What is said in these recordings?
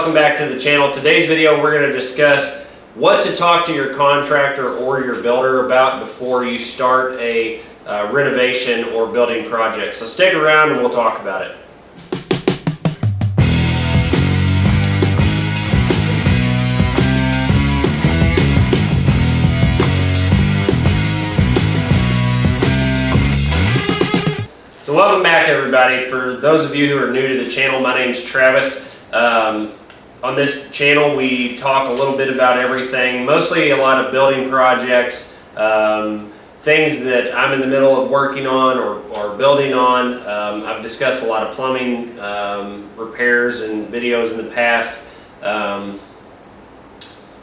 Welcome back to the channel. Today's video we're going to discuss what to talk to your contractor or your builder about before you start a renovation or building project. So stick around and we'll talk about it. So welcome back everybody. For those of you who are new to the channel, my name's Travis. On this channel we talk a little bit about everything, mostly a lot of building projects, things that I'm in the middle of working on or building on. I've discussed a lot of plumbing repairs and videos in the past.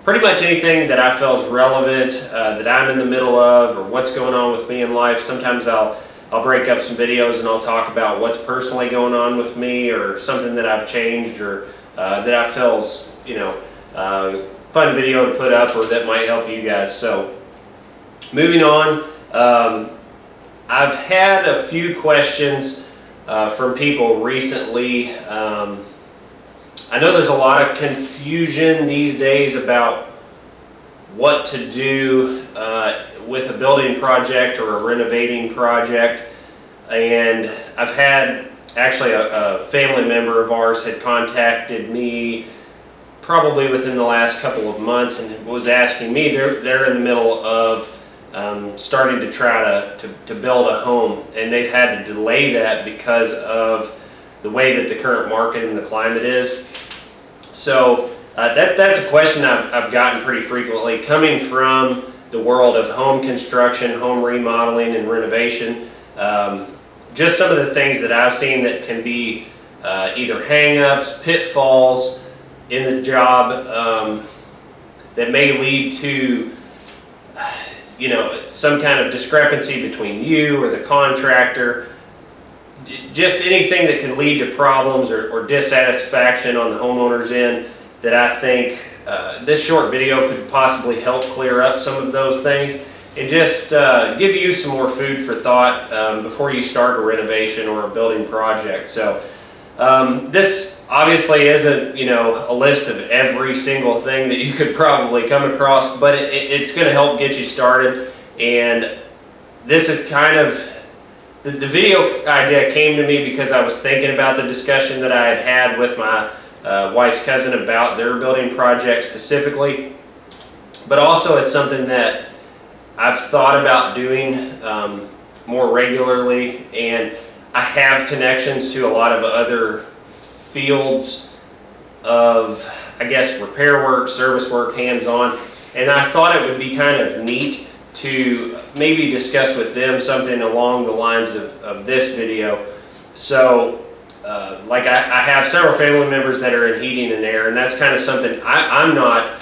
Pretty much anything that I feel is relevant, that I'm in the middle of, or what's going on with me in life. Sometimes I'll break up some videos and I'll talk about what's personally going on with me or something that I've changed or that I feel is, fun video to put up or that might help you guys. So moving on, I've had a few questions from people recently. I know there's a lot of confusion these days about what to do with a building project or a renovating project, and I've had actually a family member of ours had contacted me probably within the last couple of months and was asking me, they're in the middle of starting to try to build a home, and they've had to delay that because of the way that the current market and the climate is. So that's a question I've gotten pretty frequently, coming from the world of home construction, home remodeling, and renovation. Just some of the things that I've seen that can be either hang-ups, pitfalls in the job that may lead to some kind of discrepancy between you or the contractor. Just anything that can lead to problems or dissatisfaction on the homeowner's end, that I think this short video could possibly help clear up some of those things and just give you some more food for thought before you start a renovation or a building project. So this obviously isn't a list of every single thing that you could probably come across, but it's going to help get you started. And this is kind of the video idea came to me because I was thinking about the discussion that I had with my wife's cousin about their building project specifically, but also it's something that I've thought about doing more regularly, and I have connections to a lot of other fields of, I guess, repair work, service work, hands-on, and I thought it would be kind of neat to maybe discuss with them something along the lines of this video. So like I have several family members that are in heating and air, and that's kind of something I'm not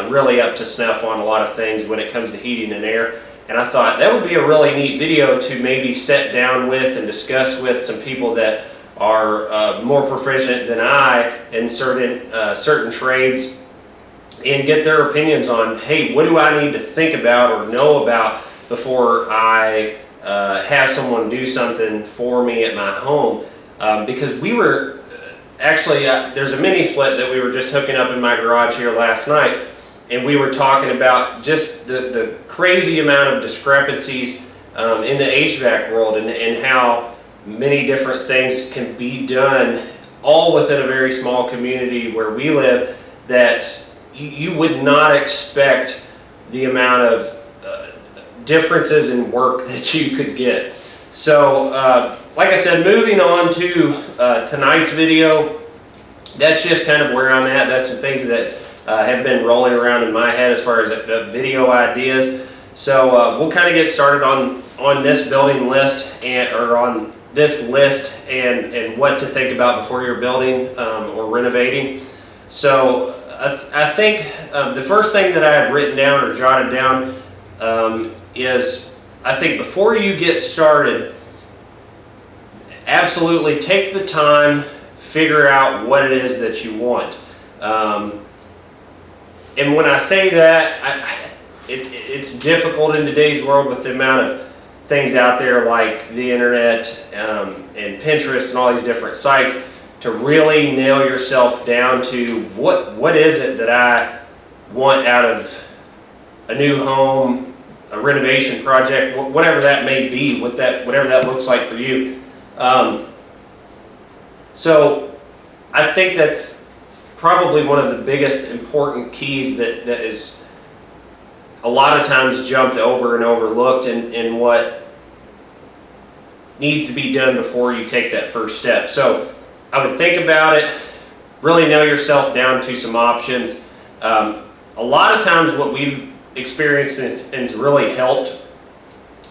really up to snuff on a lot of things when it comes to heating and air. And I thought that would be a really neat video to maybe sit down with and discuss with some people that are more proficient than I in certain trades, and get their opinions on, hey, what do I need to think about or know about before I have someone do something for me at my home. Because we were actually, there's a mini split that we were just hooking up in my garage here last night, and we were talking about just the crazy amount of discrepancies in the HVAC world, and how many different things can be done all within a very small community where we live, that you would not expect the amount of differences in work that you could get. So like I said, moving on to tonight's video, that's just kind of where I'm at. That's some things that have been rolling around in my head as far as video ideas. So we'll kind of get started on this building list, or on this list, and what to think about before you're building or renovating. So I think the first thing that I had written down or jotted down is, I think before you get started, absolutely take the time, figure out what it is that you want. And when I say that, it's difficult in today's world with the amount of things out there like the internet and Pinterest and all these different sites to really nail yourself down to what is it that I want out of a new home, a renovation project, whatever that may be, whatever that looks like for you. So I think that's probably one of the biggest important keys that is a lot of times jumped over and overlooked in what needs to be done before you take that first step. So I would think about it, really nail yourself down to some options. A lot of times what we've experienced and it's really helped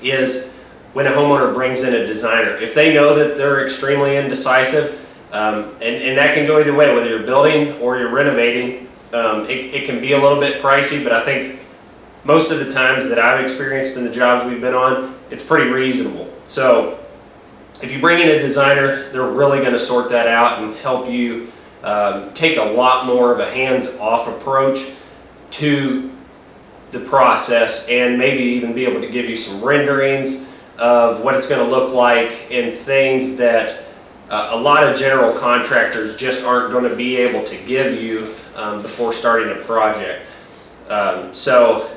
is when a homeowner brings in a designer. If they know that they're extremely indecisive, and that can go either way, whether you're building or you're renovating, it can be a little bit pricey, but I think most of the times that I've experienced in the jobs we've been on, it's pretty reasonable. So if you bring in a designer, they're really going to sort that out and help you take a lot more of a hands-off approach to the process, and maybe even be able to give you some renderings of what it's going to look like and things that a lot of general contractors just aren't going to be able to give you before starting a project. So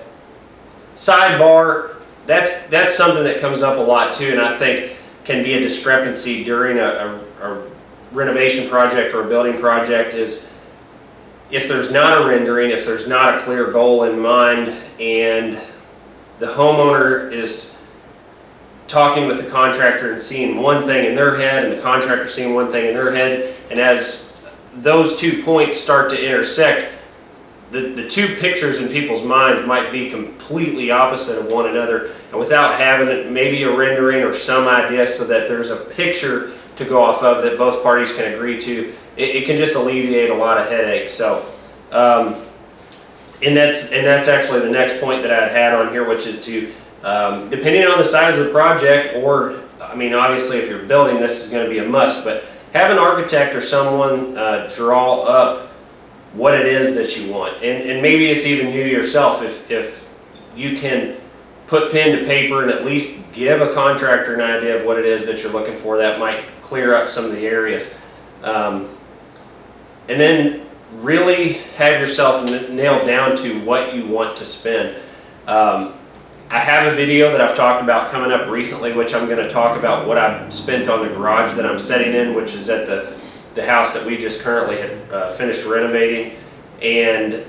sidebar, that's something that comes up a lot too, and I think can be a discrepancy during a renovation project or a building project, is if there's not a rendering, if there's not a clear goal in mind, and the homeowner is talking with the contractor and seeing one thing in their head and the contractor seeing one thing in their head, and as those 2 points start to intersect, the two pictures in people's minds might be completely opposite of one another, and without having it, maybe a rendering or some idea so that there's a picture to go off of that both parties can agree to, it can just alleviate a lot of headaches. So and that's actually the next point that I'd had on here, which is to depending on the size of the project, or I mean obviously if you're building, this is going to be a must, but have an architect or someone draw up what it is that you want, and maybe it's even you yourself. If you can put pen to paper and at least give a contractor an idea of what it is that you're looking for, that might clear up some of the areas. And then really have yourself nailed down to what you want to spend. I have a video that I've talked about coming up recently, which I'm going to talk about what I've spent on the garage that I'm setting in, which is at the house that we just currently had finished renovating, and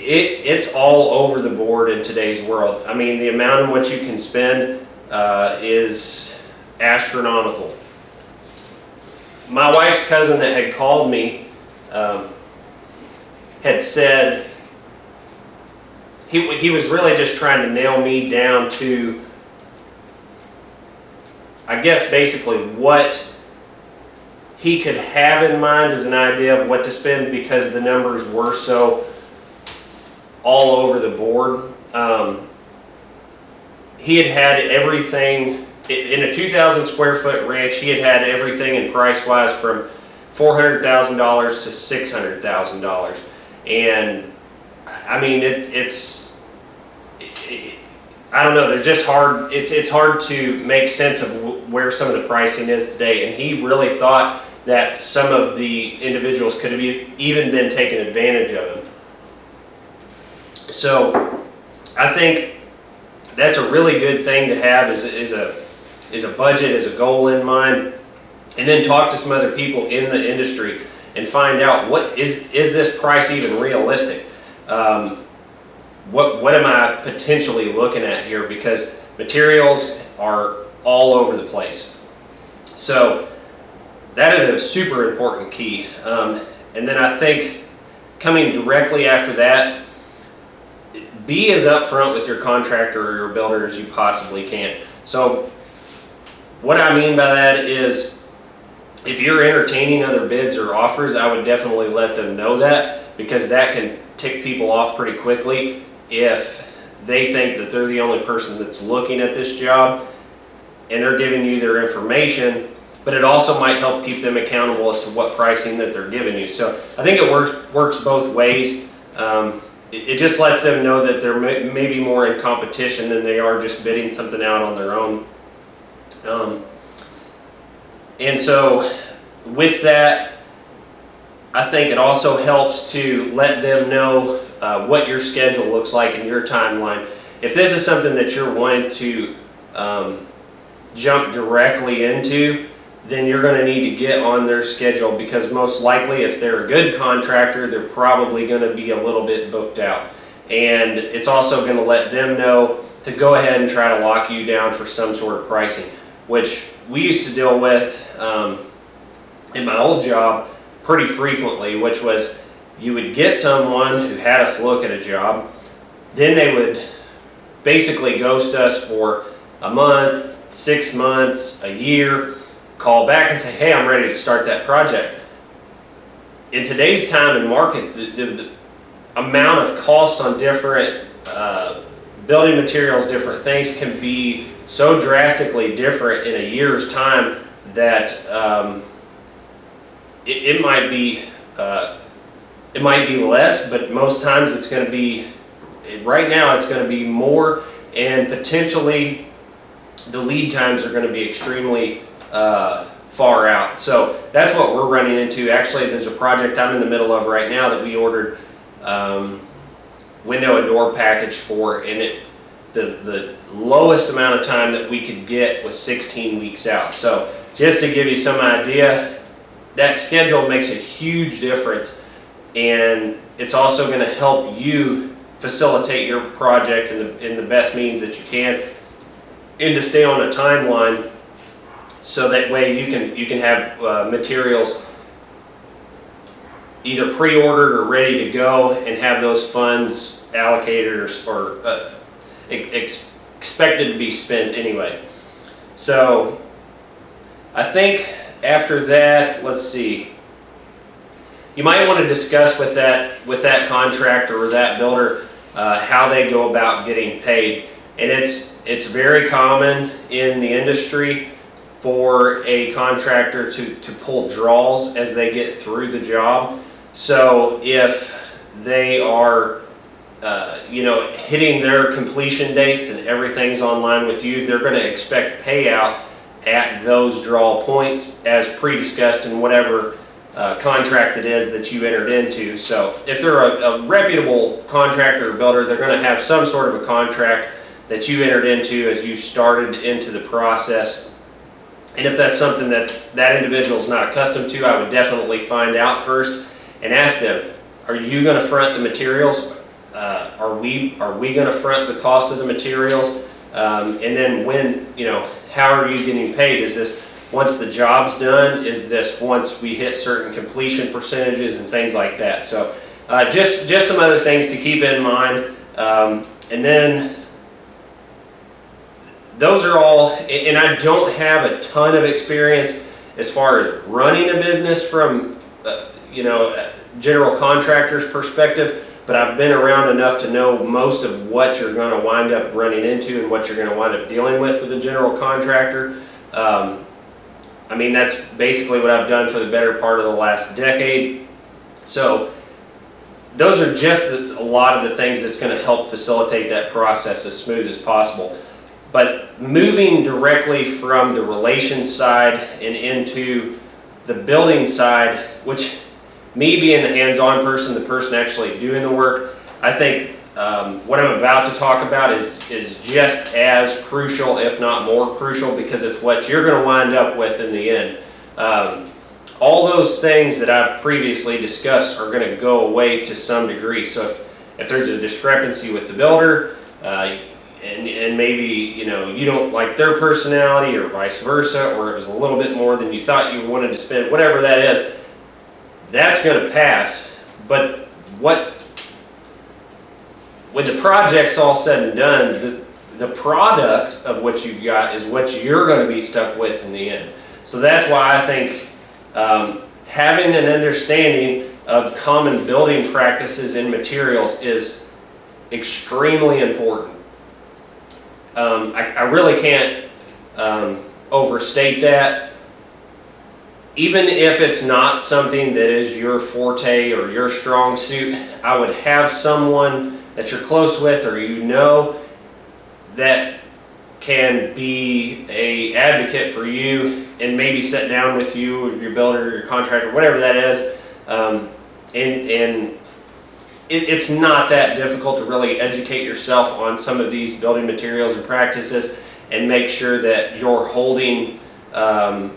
it's all over the board in today's world. I mean, the amount in which you can spend is astronomical. My wife's cousin that had called me had said he was really just trying to nail me down to, I guess, basically what he could have in mind as an idea of what to spend, because the numbers were so all over the board. He had everything in a 2,000 square foot ranch. He had everything in price wise from $400,000 to $600,000, and I mean I don't know. There's just hard. It's hard to make sense of where some of the pricing is today, and he really thought that some of the individuals could have even been taking advantage of him. So I think that's a really good thing to have is a budget, is a goal in mind, and then talk to some other people in the industry and find out what is this price even realistic. What am I potentially looking at here, because materials are all over the place. So that is a super important key. And then I think coming directly after that, be as upfront with your contractor or your builder as you possibly can. So what I mean by that is, if you're entertaining other bids or offers, I would definitely let them know that, because that can tick people off pretty quickly if they think that they're the only person that's looking at this job and they're giving you their information, but it also might help keep them accountable as to what pricing that they're giving you. So I think it works both ways. It just lets them know that they're maybe more in competition than they are just bidding something out on their own. And so with that, I think it also helps to let them know what your schedule looks like and your timeline. If this is something that you're wanting to jump directly into, then you're going to need to get on their schedule, because most likely, if they're a good contractor, they're probably going to be a little bit booked out. And it's also going to let them know to go ahead and try to lock you down for some sort of pricing, which we used to deal with in my old job pretty frequently, which was you would get someone who had us look at a job, then they would basically ghost us for a month, 6 months, a year, call back and say, hey, I'm ready to start that project. In today's time and market, the amount of cost on different building materials, different things, can be so drastically different in a year's time that it might be less, but most times it's going to be, right now it's going to be more, and potentially the lead times are going to be extremely far out. So that's what we're running into. Actually, there's a project I'm in the middle of right now that we ordered window and door package for, and the lowest amount of time that we could get was 16 weeks out. So just to give you some idea, that schedule makes a huge difference, and it's also going to help you facilitate your project in the best means that you can, and to stay on a timeline, so that way you can have materials either pre-ordered or ready to go, and have those funds allocated or expected to be spent anyway. So I think after that, let's see, you might want to discuss with that contractor or that builder how they go about getting paid. And it's very common in the industry for a contractor to pull draws as they get through the job. So if they are hitting their completion dates and everything's online with you, they're going to expect payout at those draw points as pre-discussed in whatever contract it is that you entered into. So if they're a reputable contractor or builder, they're going to have some sort of a contract that you entered into as you started into the process. And if that's something that individual is not accustomed to, I would definitely find out first and ask them, are you going to front the materials? Are we going to front the cost of the materials? And then when, how are you getting paid? Is this once the job's done? Is this once we hit certain completion percentages and things like that? So just some other things to keep in mind. And then those are all, and I don't have a ton of experience as far as running a business from general contractor's perspective, but I've been around enough to know most of what you're going to wind up running into and what you're going to wind up dealing with a general contractor. I mean, that's basically what I've done for the better part of the last decade. So those are just a lot of the things that's going to help facilitate that process as smooth as possible. But moving directly from the relations side and into the building side, which me being the hands-on person, the person actually doing the work, I think what I'm about to talk about is just as crucial, if not more crucial, because it's what you're going to wind up with in the end. All those things that I've previously discussed are going to go away to some degree. So if there's a discrepancy with the builder, and maybe you don't like their personality or vice versa, or it was a little bit more than you thought you wanted to spend, whatever that is, that's going to pass. But when the project's all said and done, the product of what you've got is what you're going to be stuck with in the end. So that's why I think having an understanding of common building practices and materials is extremely important. I really can't overstate that. Even if it's not something that is your forte or your strong suit, I would have someone that you're close with or that can be a advocate for you and maybe sit down with you or your builder or your contractor, whatever that is. And it's not that difficult to really educate yourself on some of these building materials and practices and make sure that you're holding the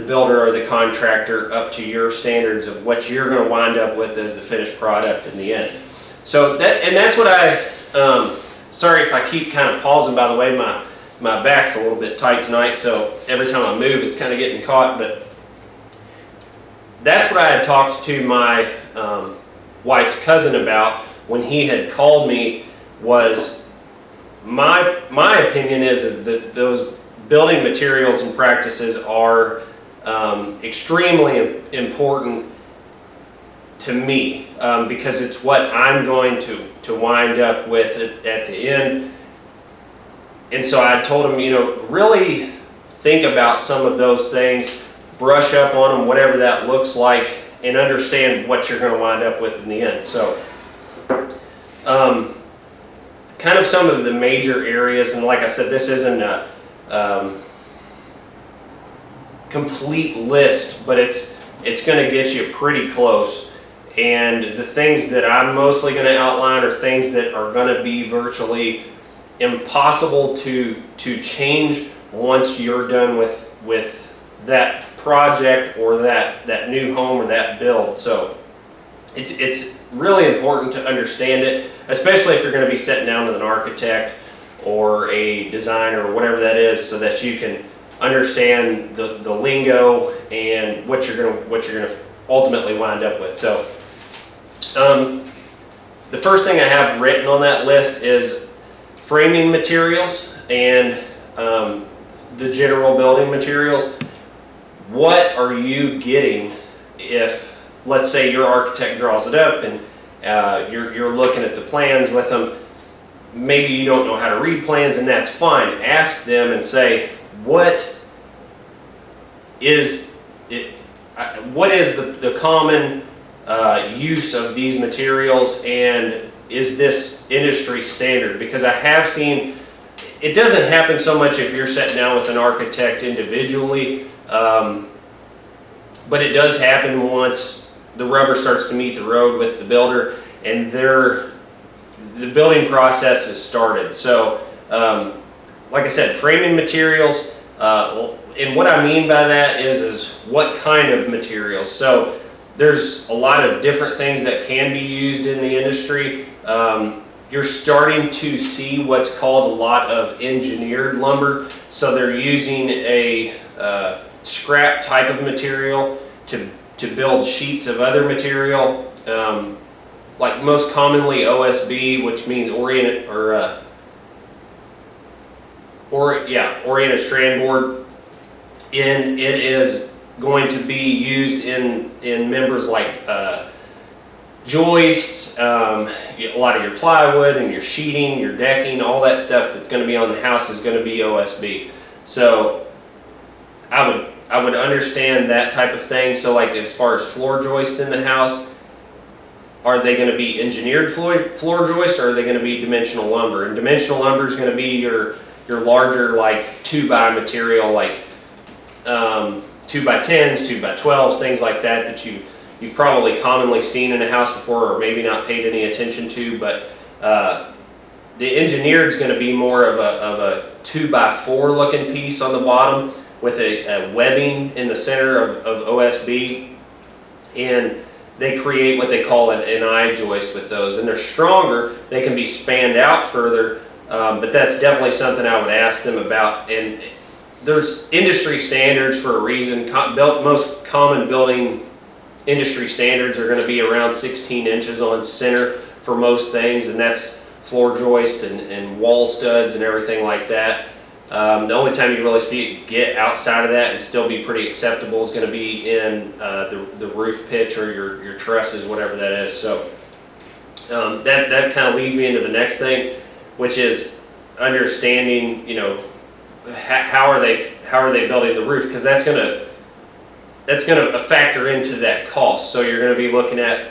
builder or the contractor up to your standards of what you're going to wind up with as the finished product in the end. So that's what sorry if I keep kind of pausing, by the way, my back's a little bit tight tonight, so every time I move it's kind of getting caught, but that's what I had talked to my wife's cousin about when he had called me. Was my opinion is that those building materials and practices are extremely important to me, because it's what I'm going to wind up with at the end. And so I told him, really think about some of those things, brush up on them, whatever that looks like, and understand what you're going to wind up with in the end. So kind of some of the major areas, and like I said, this isn't a complete list, but it's going to get you pretty close. And the things that I'm mostly going to outline are things that are going to be virtually impossible to change once you're done with that project or that new home or that build. So it's really important to understand it, especially if you're going to be sitting down with an architect or a designer or whatever that is, so that you can understand the lingo and what you're going to ultimately wind up with. So the first thing I have written on that list is framing materials and the general building materials. What are you getting if, let's say, your architect draws it up and you're looking at the plans with them? Maybe you don't know how to read plans, and that's fine. Ask them and say, what is it? What is the common use of these materials, and is this industry standard? Because I have seen, it doesn't happen so much if you're sitting down with an architect individually, but it does happen once the rubber starts to meet the road with the builder and the building process is started. So like I said, framing materials, and what I mean by that is what kind of materials. So there's a lot of different things that can be used in the industry. You're starting to see what's called a lot of engineered lumber. So they're using a scrap type of material to build sheets of other material, like most commonly OSB, which means oriented strand board, and it is going to be used in members like joists, a lot of your plywood and your sheeting, your decking, all that stuff that's going to be on the house is going to be OSB. So I would understand that type of thing. So like as far as floor joists in the house, are they going to be engineered floor joists, or are they going to be dimensional lumber? And dimensional lumber is going to be your larger, like 2x material, like 2x10s, 2x12s, things like that you've probably commonly seen in a house before, or maybe not paid any attention to. But the engineered is going to be more of a 2x4 looking piece on the bottom with a webbing in the center of OSB, and they create what they call an I-joist with those, and they're stronger. They can be spanned out further, but that's definitely something I would ask them about. And there's industry standards for a reason. Most common building industry standards are going to be around 16 inches on center for most things, and that's floor joist and wall studs and everything like that. The only time you really see it get outside of that and still be pretty acceptable is going to be in the roof pitch or your trusses, whatever that is. So that kind of leads me into the next thing, which is understanding, how are they building the roof, because that's going to factor into that cost. So you're going to be looking at,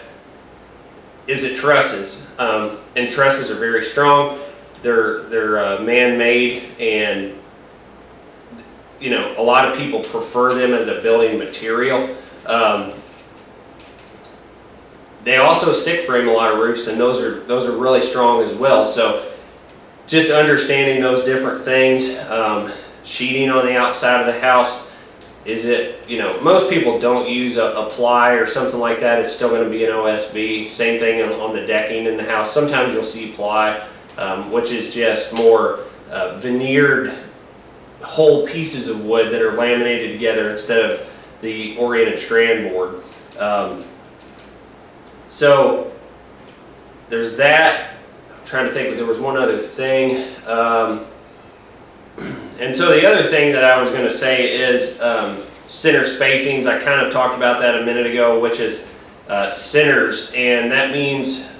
is it trusses? And trusses are very strong. They're man-made, and you know, a lot of people prefer them as a building material. They also stick frame a lot of roofs, and those are really strong as well. So just understanding those different things. Sheeting on the outside of the house, is it, you know, most people don't use a ply or something like that. It's still going to be an OSB. Same thing on the decking in the house. Sometimes you'll see ply, which is just more veneered whole pieces of wood that are laminated together instead of the oriented strand board. So there's that. I'm trying to think, there was one other thing. And so the other thing that I was going to say is center spacings. I kind of talked about that a minute ago, which is centers, and that means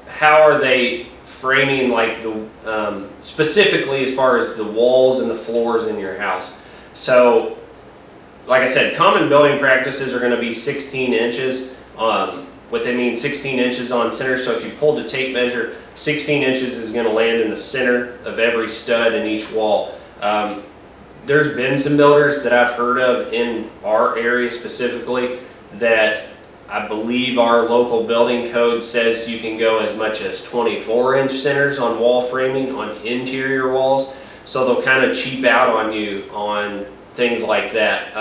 how are they framing, like the specifically as far as the walls and the floors in your house. So like I said, common building practices are going to be 16 inches. What they mean, 16 inches on center. So if you pulled a tape measure, 16 inches is going to land in the center of every stud in each wall. There's been some builders that I've heard of in our area specifically that I believe our local building code says you can go as much as 24-inch centers on wall framing on interior walls. So they'll kind of cheap out on you on things like that.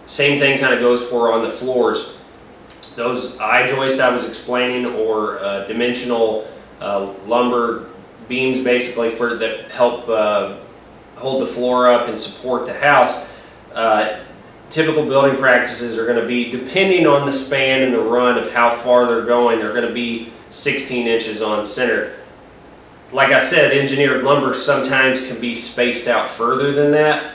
Same thing kind of goes for on the floors. Those I-joists I was explaining, or dimensional lumber beams basically that help hold the floor up and support the house. Typical building practices are going to be, depending on the span and the run of how far they're going, they're going to be 16 inches on center. Like I said, engineered lumber sometimes can be spaced out further than that.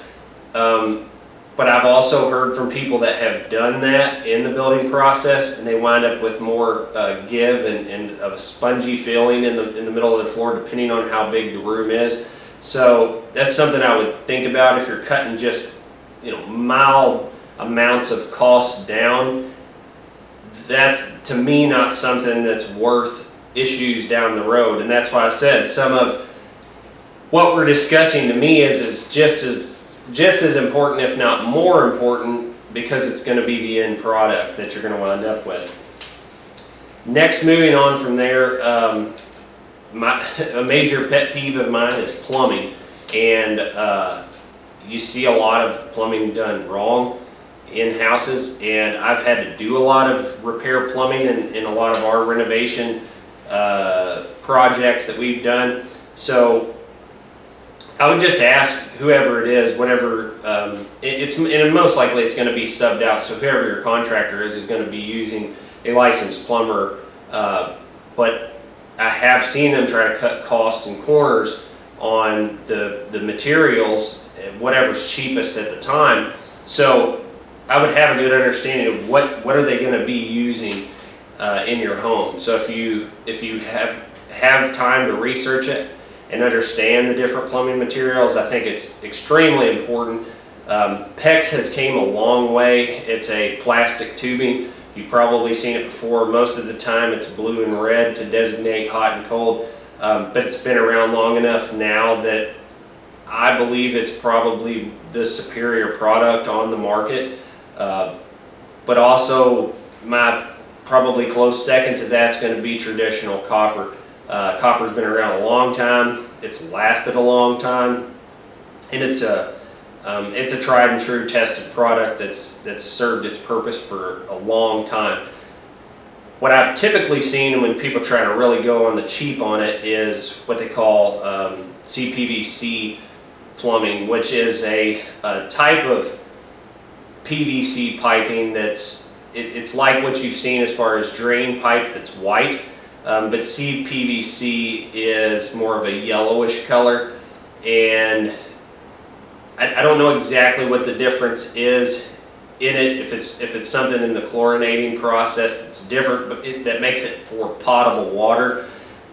But I've also heard from people that have done that in the building process, and they wind up with more give and a spongy feeling in the middle of the floor, depending on how big the room is. So that's something I would think about if you're cutting just, you know, mild amounts of cost down. That's, to me, not something that's worth issues down the road. And that's why I said some of what we're discussing to me is just as important, if not more important, because it's going to be the end product that you're going to wind up with. Next, moving on from there, a major pet peeve of mine is plumbing. And you see a lot of plumbing done wrong in houses, and I've had to do a lot of repair plumbing in a lot of our renovation projects that we've done. So I would just ask whoever it is, whatever, and most likely it's going to be subbed out, so whoever your contractor is going to be using a licensed plumber, but I have seen them try to cut costs and corners on the materials, whatever's cheapest at the time. So I would have a good understanding of what are they going to be using in your home. So if you have time to research it and understand the different plumbing materials, I think it's extremely important. PEX has came a long way. It's a plastic tubing. You've probably seen it before. Most of the time it's blue and red to designate hot and cold, but it's been around long enough now that I believe it's probably the superior product on the market. But also my probably close second to that's going to be traditional copper. Copper's been around a long time. It's lasted a long time, and it's a tried and true tested product that's served its purpose for a long time. What I've typically seen when people try to really go on the cheap on it is what they call CPVC plumbing, which is a type of PVC piping it's like what you've seen as far as drain pipe that's white, but CPVC is more of a yellowish color, and I don't know exactly what the difference is in it, if it's something in the chlorinating process that's different, but that makes it for potable water,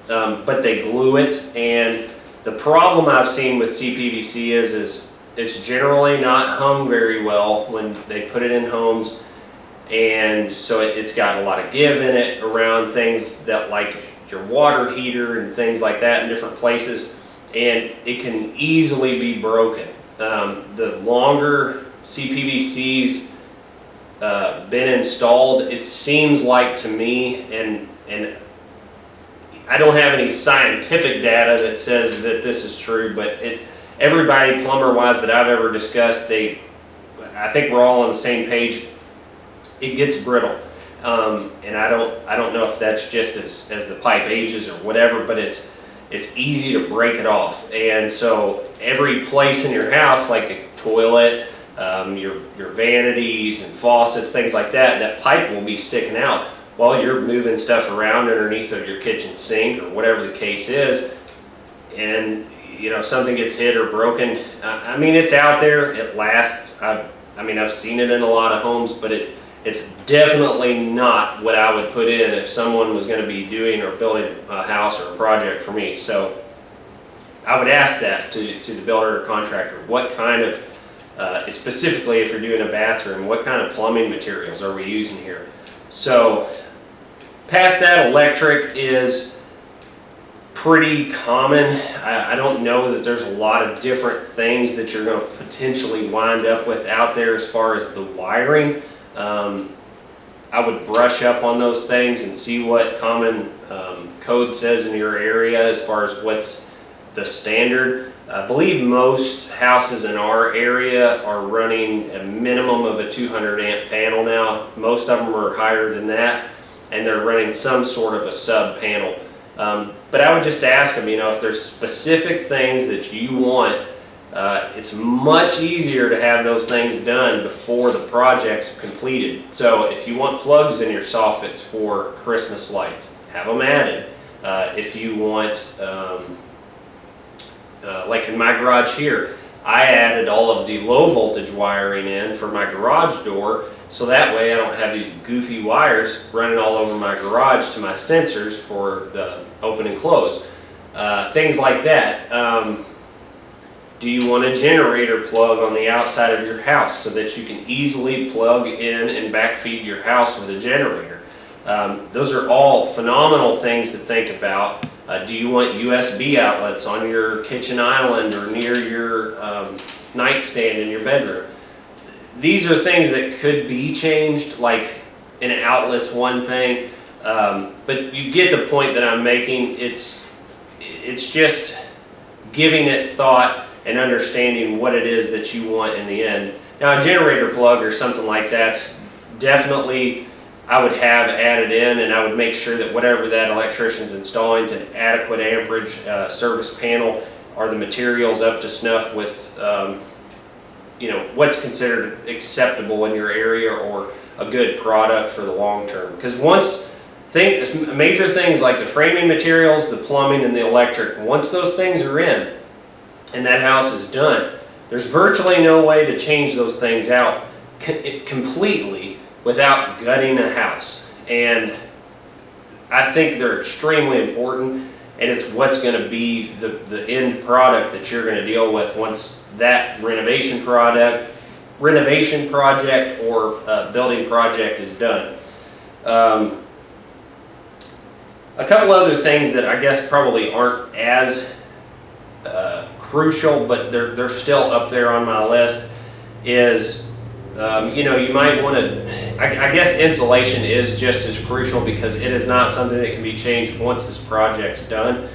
but they glue it. And the problem I've seen with CPVC is it's generally not hung very well when they put it in homes, and so it's got a lot of give in it around things that, like your water heater and things like that in different places, and it can easily be broken. The longer CPVC's been installed, it seems like to me, and I don't have any scientific data that says that this is true, but everybody plumber-wise that I've ever discussed, I think we're all on the same page. It gets brittle, and I don't know if that's just as the pipe ages or whatever, but it's easy to break it off. And so every place in your house, like a toilet, your vanities and faucets, things like that, that pipe will be sticking out while you're moving stuff around underneath of your kitchen sink or whatever the case is. And you know, something gets hit or broken. I mean, it's out there, it lasts. I mean, I've seen it in a lot of homes, but it's definitely not what I would put in if someone was going to be doing or building a house or a project for me. So I would ask that to the builder or contractor, what kind of, specifically if you're doing a bathroom, what kind of plumbing materials are we using here? So past that, electric is pretty common. I don't know that there's a lot of different things that you're going to potentially wind up with out there as far as the wiring. I would brush up on those things and see what common code says in your area as far as what's the standard. I believe most houses in our area are running a minimum of a 200 amp panel now. Most of them are higher than that, and they're running some sort of a sub panel. But I would just ask them, you know, if there's specific things that you want, it's much easier to have those things done before the project's completed. So if you want plugs in your soffits for Christmas lights, have them added. If you want, like in my garage here, I added all of the low voltage wiring in for my garage door, so that way I don't have these goofy wires running all over my garage to my sensors for the open and close. Things like that. Do you want a generator plug on the outside of your house so that you can easily plug in and backfeed your house with a generator? Those are all phenomenal things to think about. Do you want USB outlets on your kitchen island or near your nightstand in your bedroom? These are things that could be changed, like an outlet's one thing, but you get the point that I'm making. It's just giving it thought and understanding what it is that you want in the end. Now, a generator plug or something like that's definitely, I would have added in, and I would make sure that whatever that electrician's installing is an adequate amperage service panel. Are the materials up to snuff with you know, what's considered acceptable in your area or a good product for the long term? Because major things like the framing materials, the plumbing, and the electric, once those things are in and that house is done, there's virtually no way to change those things out completely without gutting a house. And I think they're extremely important, and it's what's going to be the end product that you're going to deal with once that renovation project or building project is done. A couple other things that I guess probably aren't as crucial, but they're still up there on my list is, you know, you might want to, I guess insulation is just as crucial because it is not something that can be changed once this project's done.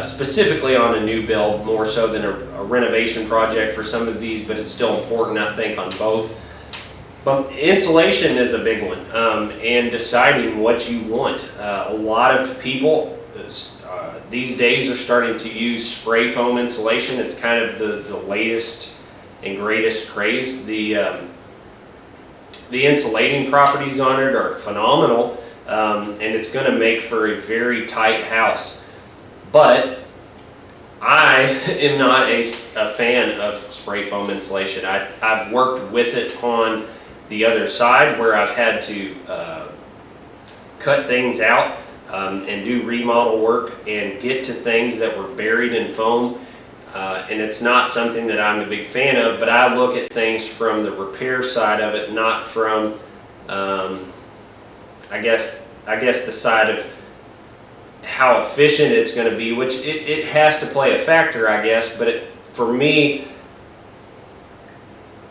Specifically on a new build, more so than a renovation project for some of these, but it's still important, I think, on both. But insulation is a big one, and deciding what you want. A lot of people these days are starting to use spray foam insulation. It's kind of the latest and greatest craze. The insulating properties on it are phenomenal, and it's going to make for a very tight house. But I am not a fan of spray foam insulation. I've worked with it on the other side where I've had to cut things out and do remodel work and get to things that were buried in foam. And it's not something that I'm a big fan of, but I look at things from the repair side of it, not from, I guess the side of how efficient it's going to be, which it has to play a factor, I guess. But for me,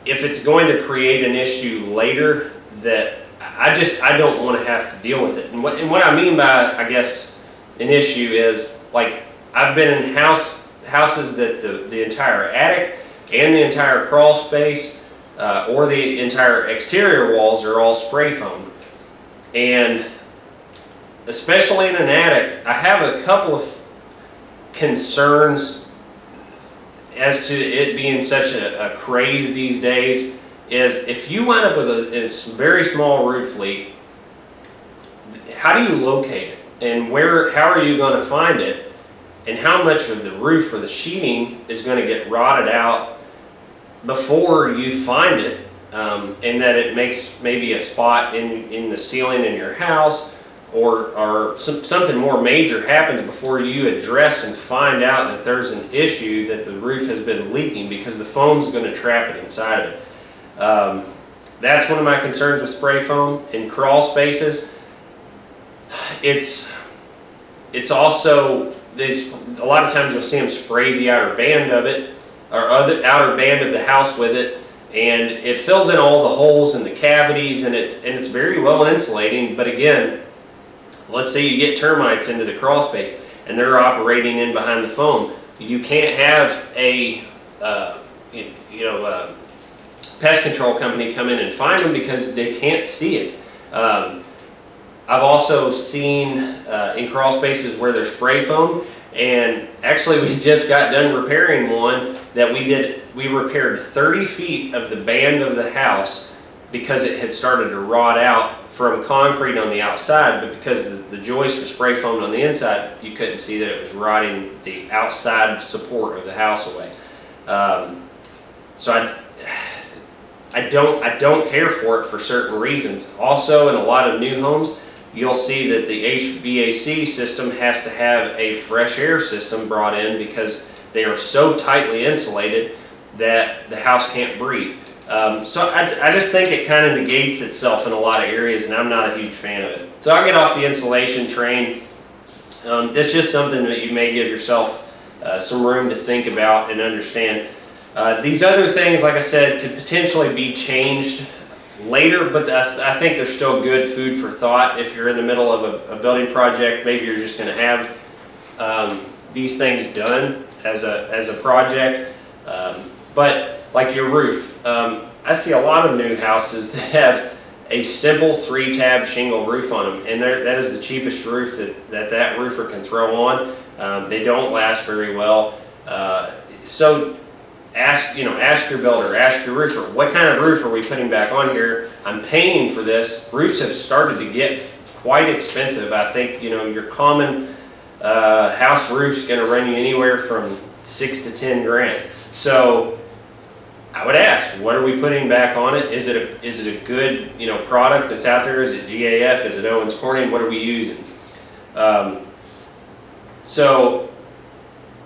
if it's going to create an issue later, that I don't want to have to deal with it. And what I mean by, I guess, an issue is, like, I've been in houses that the entire attic and the entire crawl space or the entire exterior walls are all spray foamed. And especially in an attic, I have a couple of concerns as to it being such a craze these days. Is if you wind up with a very small roof leak, how do you locate it? And how are you going to find it? And how much of the roof or the sheeting is going to get rotted out before you find it? And that it makes maybe a spot in the ceiling in your house, or something more major happens before you address and find out that there's an issue, that the roof has been leaking, because the foam's going to trap it inside of it. That's one of my concerns with spray foam in crawl spaces. It's also a lot of times you'll see them spray the outer band of it, or other outer band of the house with it, and it fills in all the holes and the cavities, and it's very well insulating. But again, let's say you get termites into the crawl space and they're operating in behind the foam. You can't have a pest control company come in and find them, because they can't see it. I've also seen in crawl spaces where there's spray foam, and actually we just got done repairing one that we repaired 30 feet of the band of the house because it had started to rot out from concrete on the outside, but because the joist was spray foamed on the inside, you couldn't see that it was rotting the outside support of the house away. So I don't care for it for certain reasons. Also, in a lot of new homes, you'll see that the HVAC system has to have a fresh air system brought in, because they are so tightly insulated that the house can't breathe. So I just think it kind of negates itself in a lot of areas, and I'm not a huge fan of it. So I'll get off the insulation train. That's just something that you may give yourself some room to think about and understand. These other things, like I said, could potentially be changed later, but I think they're still good food for thought. If you're in the middle of a building project, maybe you're just going to have these things done as a project. But like your roof, I see a lot of new houses that have a simple 3-tab shingle roof on them, and that is the cheapest roof that roofer can throw on. They don't last very well. So ask your builder, ask your roofer, what kind of roof are we putting back on here? I'm paying for this. Roofs have started to get quite expensive. I think your common house roof's going to run you anywhere from $6 to $10 grand. So I would ask, what are we putting back on it? Is it a good product that's out there? Is it GAF? Is it Owens Corning? What are we using? So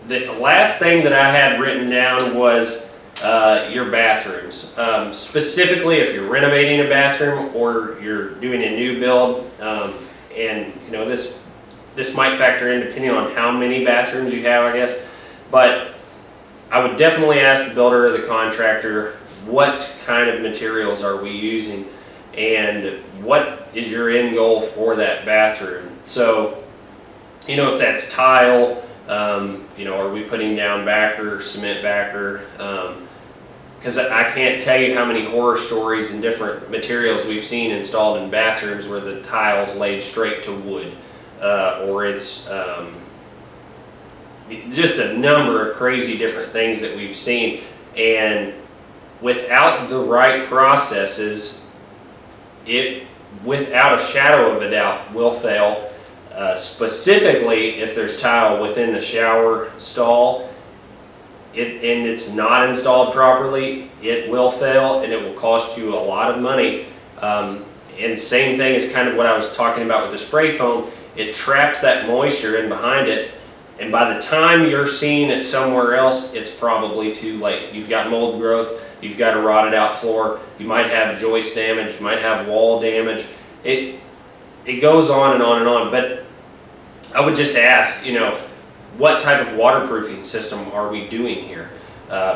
the last thing that I had written down was your bathrooms. Specifically, if you're renovating a bathroom or you're doing a new build, and this might factor in depending on how many bathrooms you have, I guess. But I would definitely ask the builder or the contractor, what kind of materials are we using, and what is your end goal for that bathroom? So, if that's tile, are we putting down backer, cement backer? Because I can't tell you how many horror stories and different materials we've seen installed in bathrooms where the tile's laid straight to wood, or it's just a number of crazy different things that we've seen. And without the right processes, it, without a shadow of a doubt, will fail. Specifically, if there's tile within the shower stall, and it's not installed properly, it will fail, and it will cost you a lot of money. And same thing is kind of what I was talking about with the spray foam. It traps that moisture in behind it, and by the time you're seeing it somewhere else, it's probably too late. You've got mold growth, you've got a rotted out floor, you might have joist damage, you might have wall damage. It goes on and on and on. But I would just ask, what type of waterproofing system are we doing here?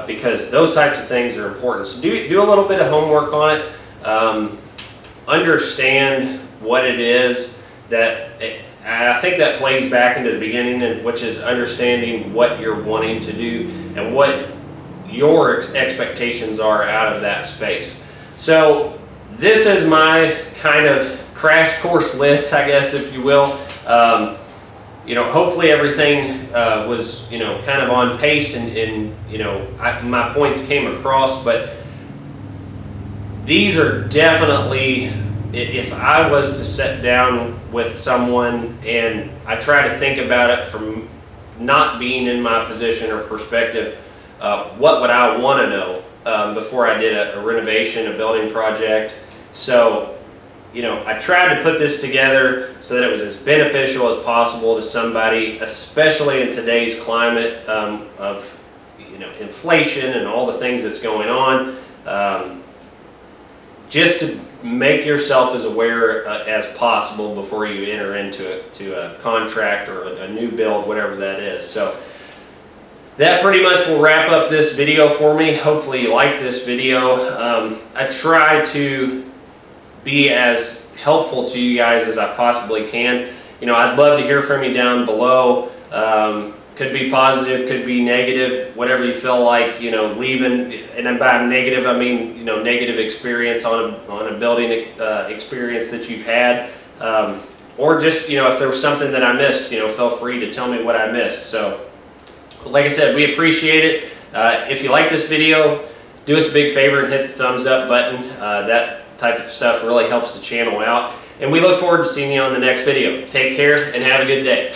because those types of things are important. So do a little bit of homework on it. Understand what it is that I think that plays back into the beginning, which is understanding what you're wanting to do and what your expectations are out of that space. So this is my kind of crash course list, I guess, if you will. Hopefully everything was, kind of on pace and my points came across, but these are definitely, if I was to sit down with someone and I try to think about it from not being in my position or perspective, what would I want to know before I did a renovation, a building project? So, I tried to put this together so that it was as beneficial as possible to somebody, especially in today's climate of inflation and all the things that's going on. Just to make yourself as aware as possible before you enter into a contract or a new build, whatever that is. So that pretty much will wrap up this video for me. Hopefully you liked this video. I try to be as helpful to you guys as I possibly can. I'd love to hear from you down below. Could be positive, could be negative, whatever you feel like, leaving. And by negative, I mean, negative experience on a building experience that you've had. Or just, if there was something that I missed, feel free to tell me what I missed. So, like I said, we appreciate it. If you like this video, do us a big favor and hit the thumbs up button. That type of stuff really helps the channel out. And we look forward to seeing you on the next video. Take care and have a good day.